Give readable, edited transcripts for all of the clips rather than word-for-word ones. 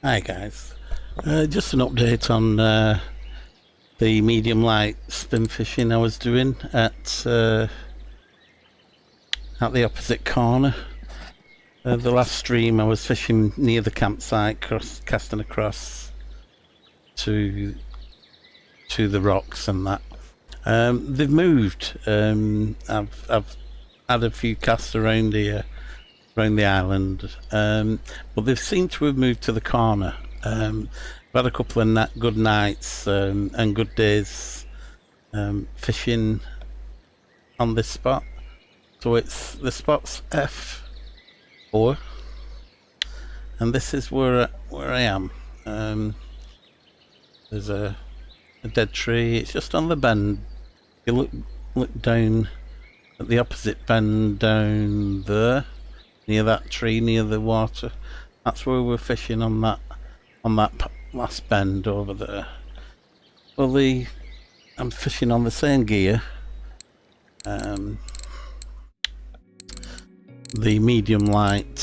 Hi guys, just an update on the medium light spin fishing I was doing at the opposite corner. The last stream I was fishing near the campsite, casting across to the rocks and that. They've moved. I've had a few casts around here, around the island, but they've seemed to have moved to the corner. I've had a couple of good nights and good days fishing on this spot. So the spot's F4, and this is where I am. There's a dead tree. It's just on the bend. You look down at the opposite bend down there, near that tree, near the water. That's where we're fishing on that last bend over there. Well, I'm fishing on the same gear, the medium light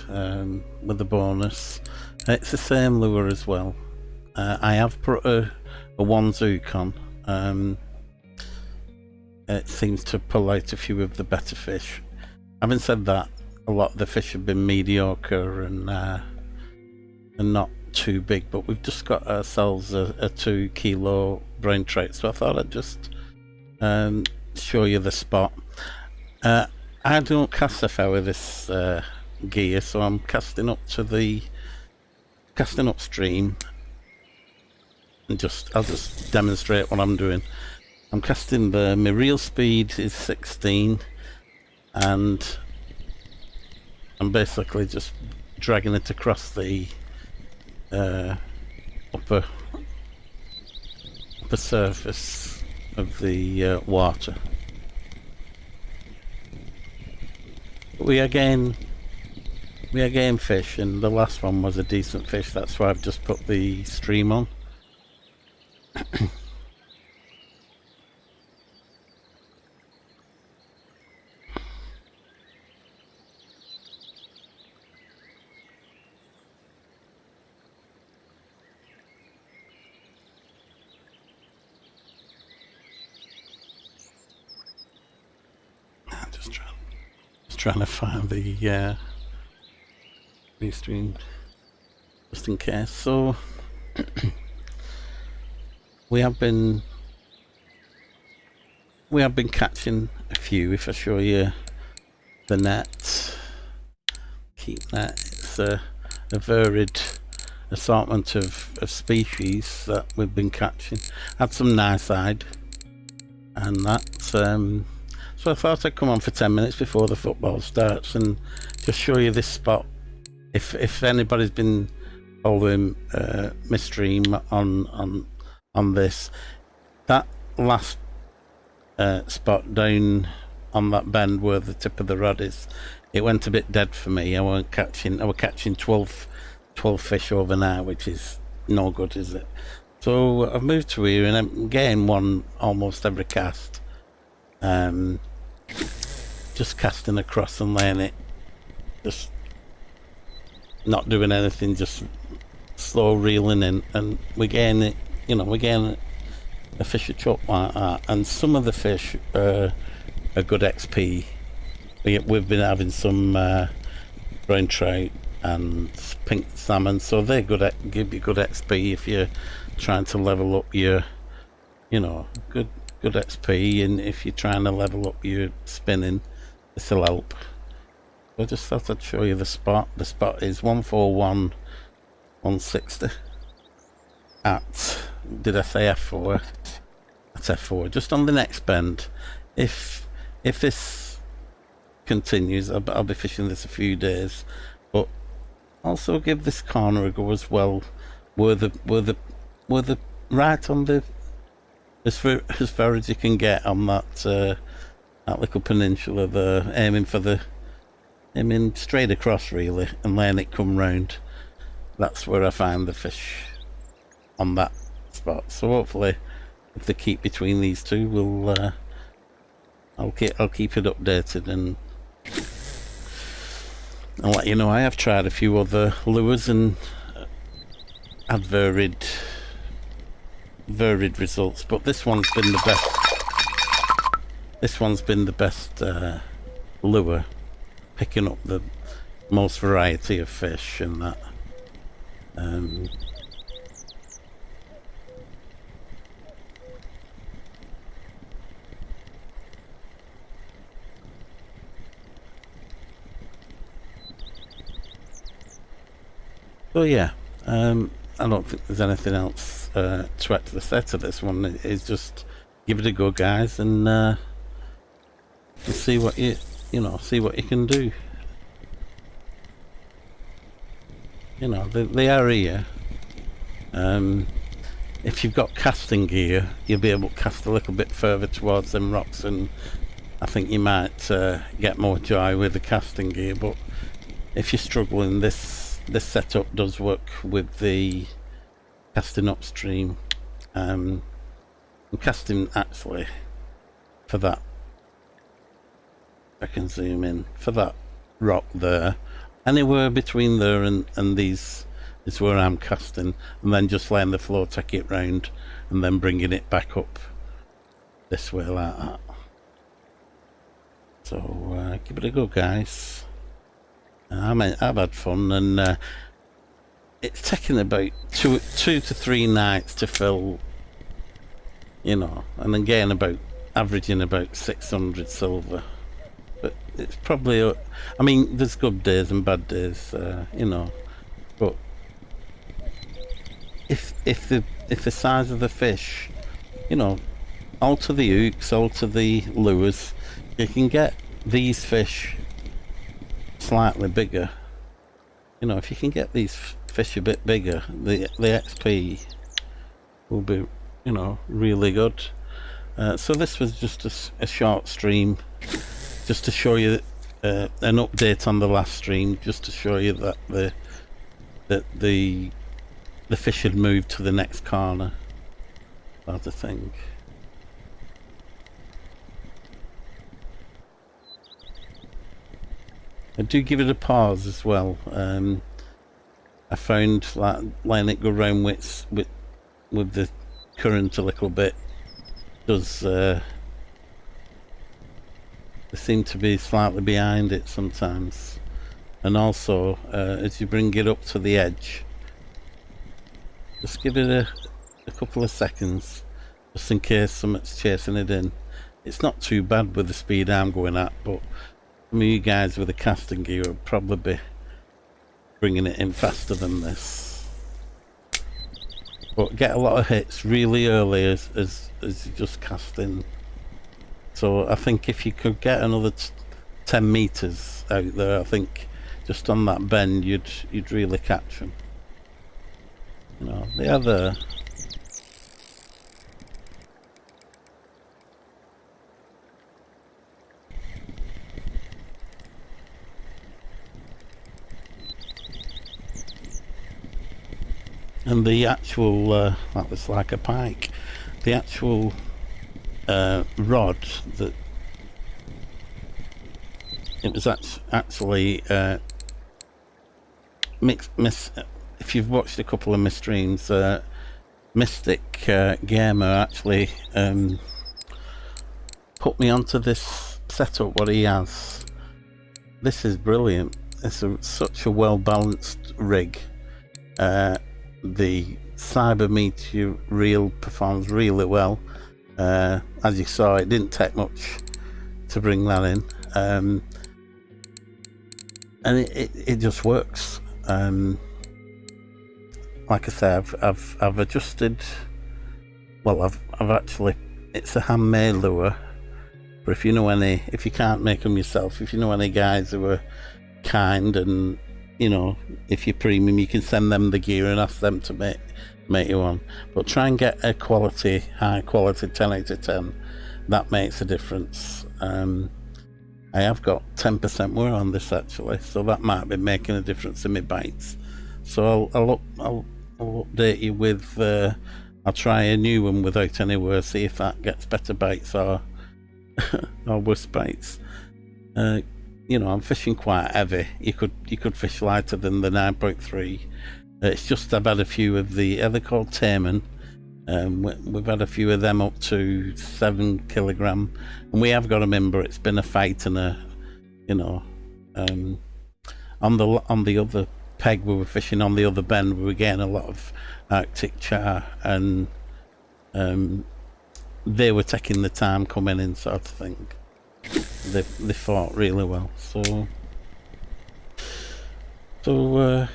with the bonus. It's the same lure as well. I have put a one zook on. It seems to pull out a few of the better fish. Having said that, a lot of the fish have been mediocre and not too big, but we've just got ourselves a 2 kilo brown trout, so I thought I'd just show you the spot. I don't cast a with this gear, so I'm casting upstream, and I'll just demonstrate what I'm doing. I'm casting my reel speed is 16, and I'm basically just dragging it across the upper surface of the water. We again fish, and the last one was a decent fish. That's why I've just put the stream on. Trying to find the stream just in case. So we have been catching a few. If I show you the net, keep net, it's a varied assortment of species that we've been catching. Had some nice eyed and that. So I thought I'd come on for 10 minutes before the football starts and just show you this spot. If anybody's been following my stream on this, that last spot down on that bend where the tip of the rod is, it went a bit dead for me. I was catching 12 fish overnight, which is no good, is it? So I've moved to here and I'm getting one almost every cast. Just casting across and laying it, just not doing anything, just slow reeling in, and we're getting it, we're getting a fish a chop like that. And some of the fish are a good XP. We've been having some brown trout and pink salmon, so they're give you good XP if you're trying to level up your, good XP, and if you're trying to level up your spinning, this will help. I just thought I'd show you the spot. The spot is 141 160 at, did I say F4? That's F4, just on the next bend. If this continues, I'll be fishing this a few days, but also give this corner a go as well, where the right on the as far as you can get on that little peninsula there, aiming straight across really and letting it come round. That's where I find the fish, on that spot. So hopefully if they keep between these two, I'll keep it updated and I'll let you know. I have tried a few other lures and had varied results, but this one's been the best. This one's been the best lure, picking up the most variety of fish and that. So yeah, I don't think there's anything else to add to the set of this one. It's just give it a go, guys, and see what see what you can do. You know, they are here. If you've got casting gear, you'll be able to cast a little bit further towards them rocks, and I think you might get more joy with the casting gear. But if you're struggling, this setup does work with the casting upstream. I'm casting actually for that. I can zoom in for that rock there. Anywhere between there and these is where I'm casting, and then just letting the flow take it round and then bringing it back up this way like that. So give it a go, guys. I've had fun, and it's taken about two to 3 nights to fill, you know, and again about averaging about 600 silver. But it's probably, I mean, there's good days and bad days, you know. But if the size of the fish, you know, alter the hooks, alter the lures, you can get these fish slightly bigger. You know, if you can get these fish a bit bigger, the XP will be, you know, really good. So this was just a short stream, just to show you an update on the last stream, just to show you that the fish had moved to the next corner, sort of thing. I do give it a pause as well. I found like letting it go round with the current a little bit does they seem to be slightly behind it sometimes, and also as you bring it up to the edge, just give it a couple of seconds just in case something's chasing it in. It's not too bad with the speed I'm going at, but some of you guys with the casting gear will probably be bringing it in faster than this. But get a lot of hits really early as you just cast in. So I think if you could get another 10 meters out there, I think just on that bend you'd really catch them. You know, they are there. And the actual, that was like a pike, the actual rod that it was actually if you've watched a couple of my streams, Mystic Gamer actually put me onto this setup, what he has. This is brilliant. It's such a well balanced rig. The Cyber Meteor reel performs really well. As you saw, it didn't take much to bring that in, and it just works. Like I say, I've adjusted. Well, I've actually, it's a handmade lure. But if you can't make them yourself, if you know any guys who are kind, and you know, if you're premium, you can send them the gear and ask them to make you one. But try and get a high quality 10 out of 10. That makes a difference. I have got 10% more on this actually, so that might be making a difference in my bites. So I'll update you with. I'll try a new one without any worse, see if that gets better bites or or worse bites. You know, I'm fishing quite heavy. You could fish lighter than the 9.3 It's just I've had a few of they're called Taman. We've had a few of them up to 7 kilogram, and we have got them in, but it's been a fight and a, you know, on the other peg we were fishing on the other bend, we were getting a lot of Arctic char, and they were taking the time coming in, sort of thing. They fought really well, so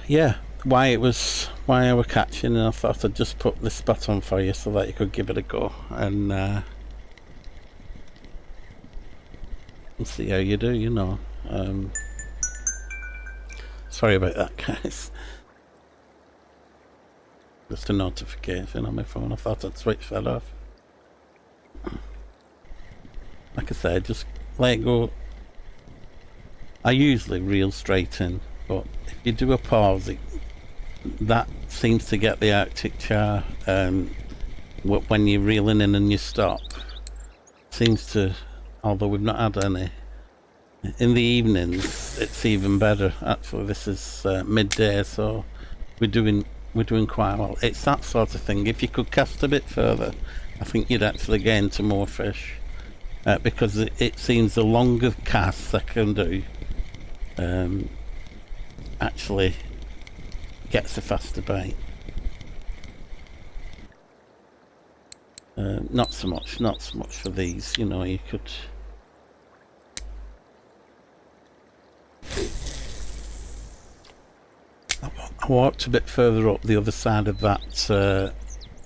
yeah. Why I were catching, and I thought I'd just put this spot on for you so that you could give it a go and see how you do, you know. Sorry about that, guys. Just a notification on my phone. I thought I'd switch that off. Like I said, just let it go. I usually reel straight in, but if you do a pause, that seems to get the Arctic char. When you're reeling in and you stop, seems to, although we've not had any in the evenings, it's even better. Actually, this is midday, so we're doing quite well. It's that sort of thing. If you could cast a bit further, I think you'd actually gain to more fish, because it seems the longer casts I can do actually gets a faster bite. Not so much for these, you know. You could I walked a bit further up the other side of that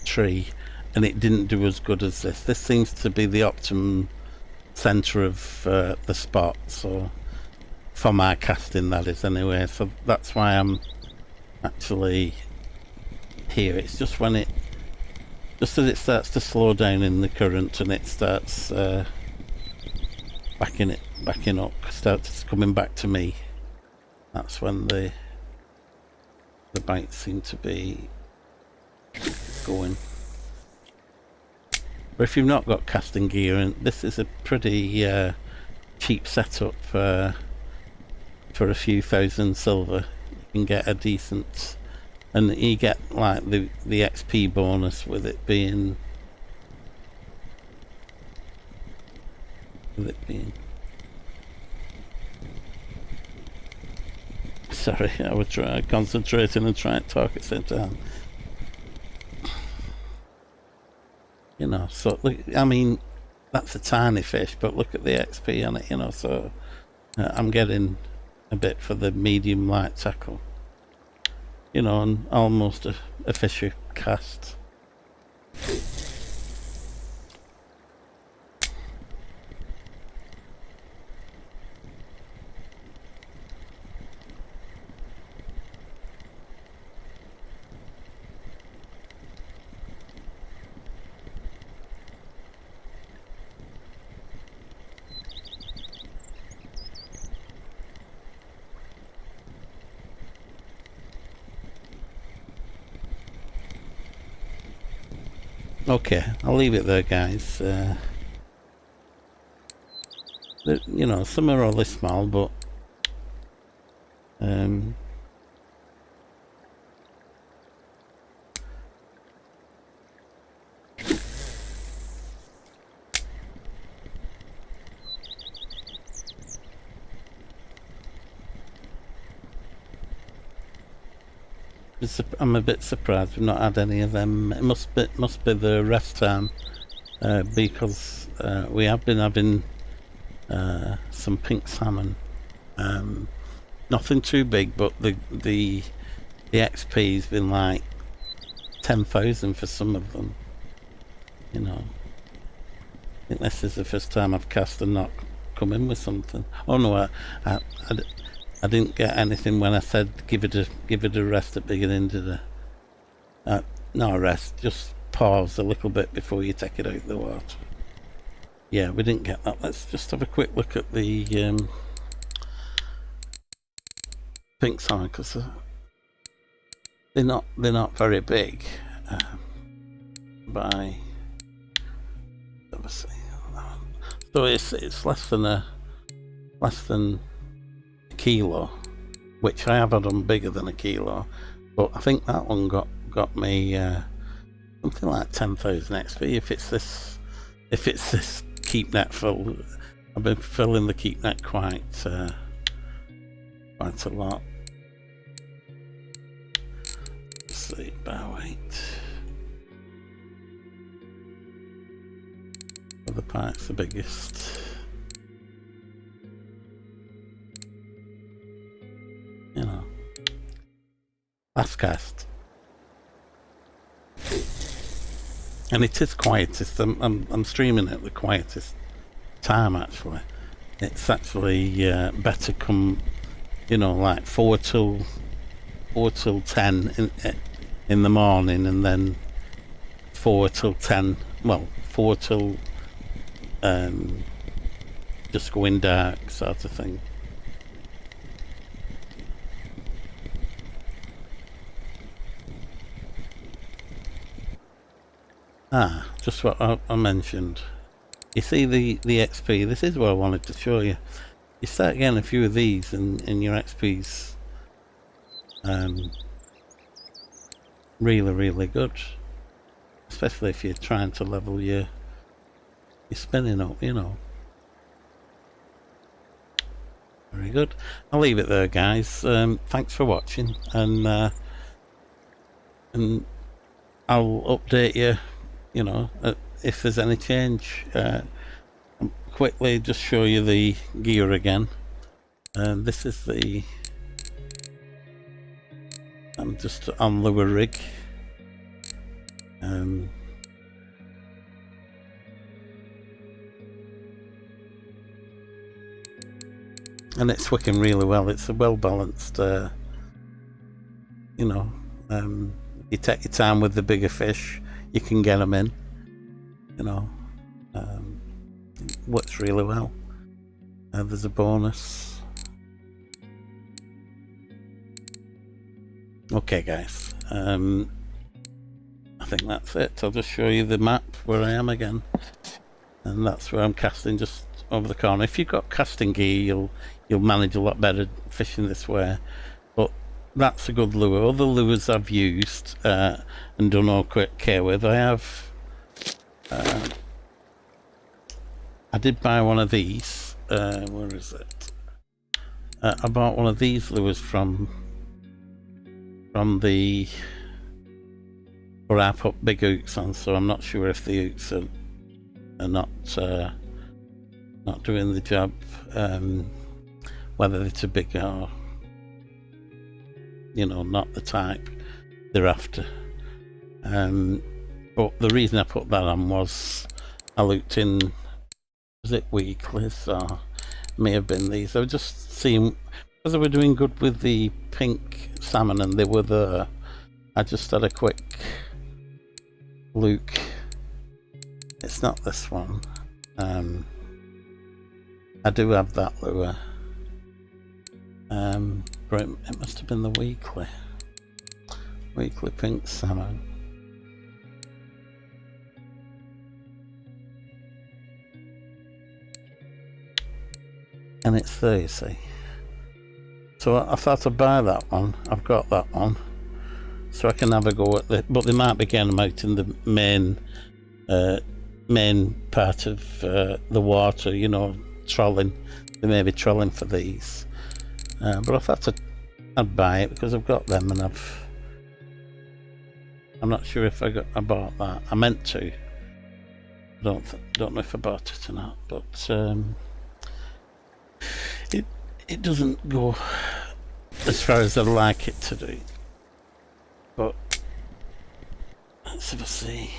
tree, and it didn't do as good as this. This seems to be the optimum centre of the spot, so for my casting, that is, anyway. So that's why I'm actually here. It's just when just as it starts to slow down in the current and it starts backing up, starts coming back to me, that's when the bites seem to be going. But if you've not got casting gear, and this is a pretty cheap setup for a few thousand silver, you can get a decent, and you get like the XP bonus with it being sorry, I would try concentrating and try and talk at the same time. You know, so look, I mean, that's a tiny fish, but look at the XP on it, you know, so I'm getting a bit for the medium light tackle, you know, and almost a fisher cast. Okay, I'll leave it there, guys. You know, some are only small, but I'm a bit surprised we've not had any of them. It must be the rest time, because we have been having some pink salmon. Nothing too big, but the XP's been like 10,000 for some of them. You know, I think this is the first time I've cast and not come in with something. Oh no, I didn't get anything when I said give it a rest at the beginning, did I? Not a rest, just pause a little bit before you take it out of the water. Yeah, we didn't get that. Let's just have a quick look at the pink salmon, because they're not very big. By let me see. So it's less than a kilo, which I have had them bigger than a kilo, But I think that one got me something like 10,000 XP. If it's this keep net full, I've been filling the keep net quite a lot. Let's see, bow weight. The pike's the biggest. You know, last cast, and it is quietest. I'm streaming at the quietest time actually. It's actually better come, you know, like 4 till 10 in the morning, and then 4 till 10. Well, 4 till just going dark sort of thing. Just what I mentioned. You see the XP, this is what I wanted to show you. You start getting a few of these and your XP's really good. Especially if you're trying to level your spinning up, you know. Very good. I'll leave it there, guys. Thanks for watching, and I'll update you, you know, if there's any change. Quickly just show you the gear again. This is the, I'm just on lower rig. And it's working really well. It's a well balanced, you know, you take your time with the bigger fish, you can get them in, you know. It works really well. There's a bonus. Okay guys, I think that's it. I'll just show you the map where I am again, and that's where I'm casting, just over the corner. If you've got casting gear, you'll manage a lot better fishing this way. But that's a good lure. Other lures I've used and done okay with, I have I did buy one of these. Where is it? I bought one of these lures from the, where I put big hooks on, so I'm not sure if the hooks are not doing the job, whether they're too big or, you know, not the type they're after. But the reason I put that on was I looked in, was it weeklies, or may have been these. I was just seeing, because they were doing good with the pink salmon and they were there, I just had a quick look. It's not this one. I do have that lure, but it must have been the weekly pink salmon. And it's there, you see. So I thought I'd buy that one. I've got that one, so I can have a go at the, but they might be getting them out in the main part of the water, you know, trolling. They may be trolling for these, but I thought I'd buy it because I've got them, and I'm not sure if I bought that. I meant to. Don't know if I bought it or not, but it doesn't go as far as I'd like it to do. But let's have a see.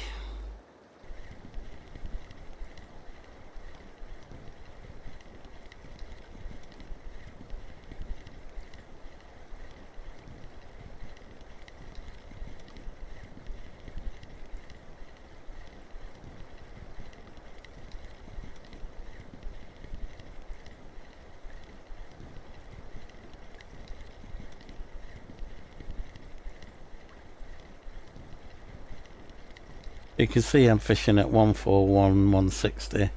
You can see I'm fishing at 141, 160.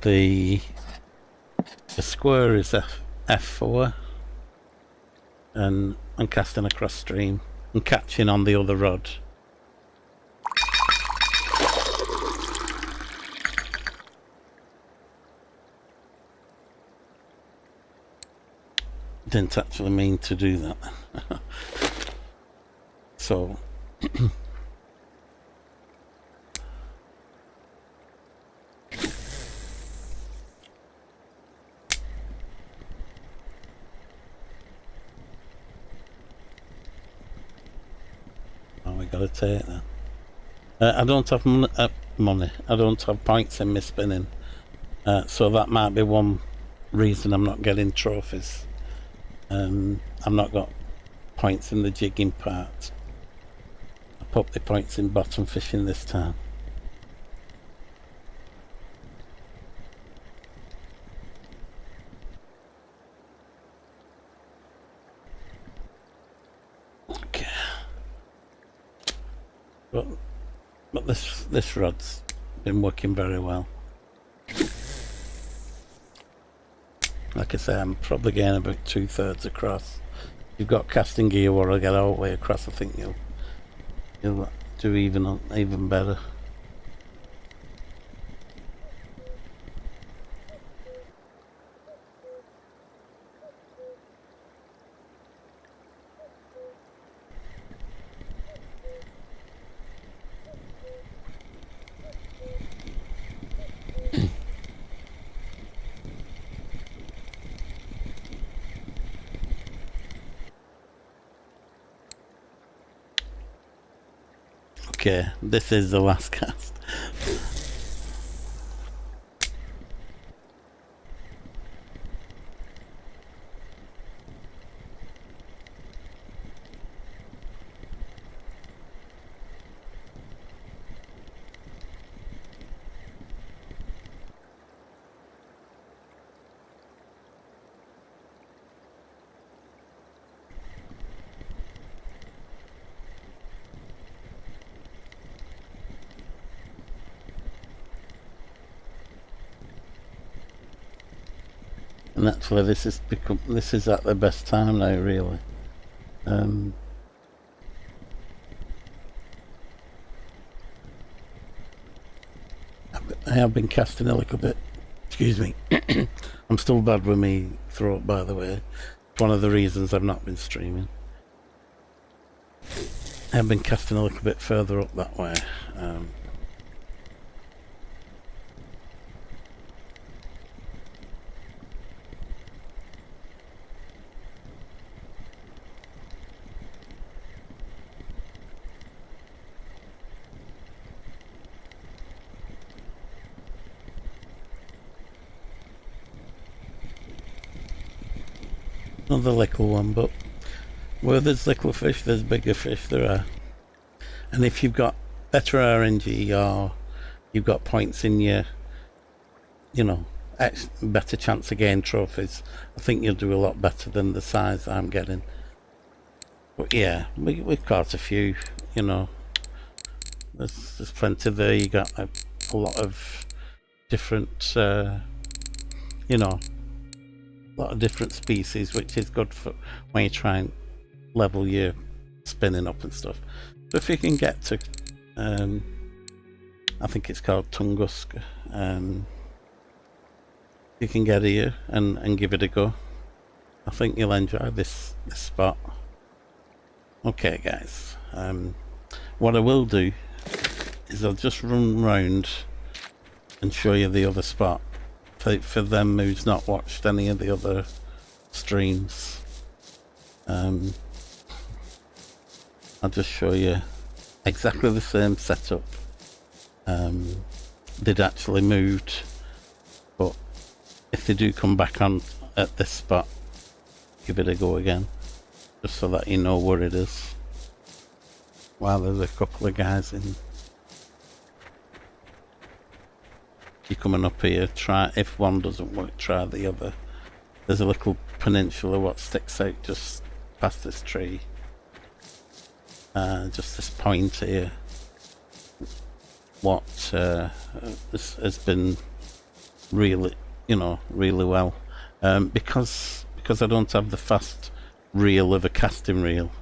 The square is F4, and I'm casting across stream. and catching on the other rod. Didn't actually mean to do that. So oh, we gotta take that. I don't have money. I don't have points in my spinning, so that might be one reason I'm not getting trophies. I've not got points in the jigging part. I put the points in bottom fishing this time. Okay. But this rod's been working very well. Like I say, I'm probably getting about 2/3 across. You've got casting gear where I get all the way across. I think you'll do even better. Okay, this is the last cast. And actually this is at the best time now, really. I have been casting a little bit. Excuse me. I'm still bad with me throat, by the way. It's one of the reasons I've not been streaming. I have been casting a little bit further up that way. Another little one, but where there's little fish, there's bigger fish. There are, and if you've got better RNG or you've got points in your, better chance of getting trophies, I think you'll do a lot better than the size I'm getting. But yeah, we've caught a few. There's plenty there. You got a lot of different, lot of different species, which is good for when you try and level your spinning up and stuff. But if you can get to I think it's called Tunguska, you can get here and give it a go. I think you'll enjoy this spot. Okay guys, what I will do is I'll just run round and show you the other spot for them who's not watched any of the other streams. I'll just show you exactly the same setup. They'd actually moved, but if they do come back on at this spot, give it a go again, just so that you know where it is. While there's a couple of guys in. You're coming up here, try, if one doesn't work, try the other. There's a little peninsula what sticks out just past this tree. Just this point here. What this has been really, really well. Because I don't have the fast reel of a casting reel,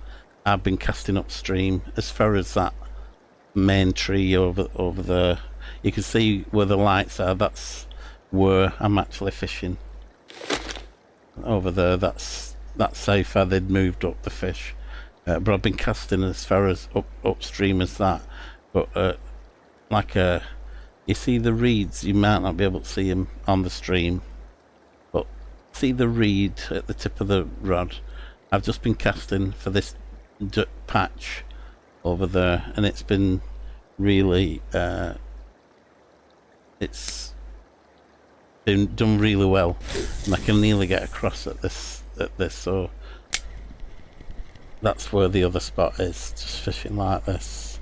I've been casting upstream as far as that main tree over there. You can see where the lights are. That's where I'm actually fishing. Over there, that's how far they'd moved up the fish. But I've been casting as far as upstream as that. But you see the reeds, you might not be able to see them on the stream, but see the reed at the tip of the rod. I've just been casting for this patch over there, and it's been really it's been done really well, and I can nearly get across at this, so that's where the other spot is, just fishing like this.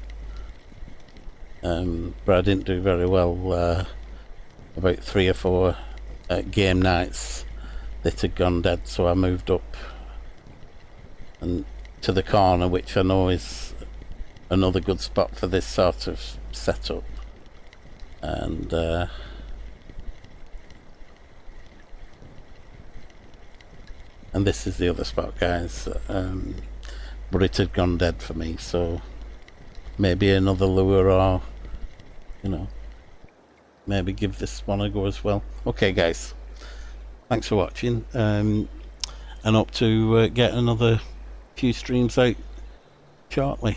But I didn't do very well. About 3 or 4 game nights that had gone dead, so I moved up and to the corner, which I know is another good spot for this sort of setup. And this is the other spot, guys. But it had gone dead for me, so maybe another lure, or you know, maybe give this one a go as well. Okay guys, thanks for watching, and hope to get another few streams out shortly.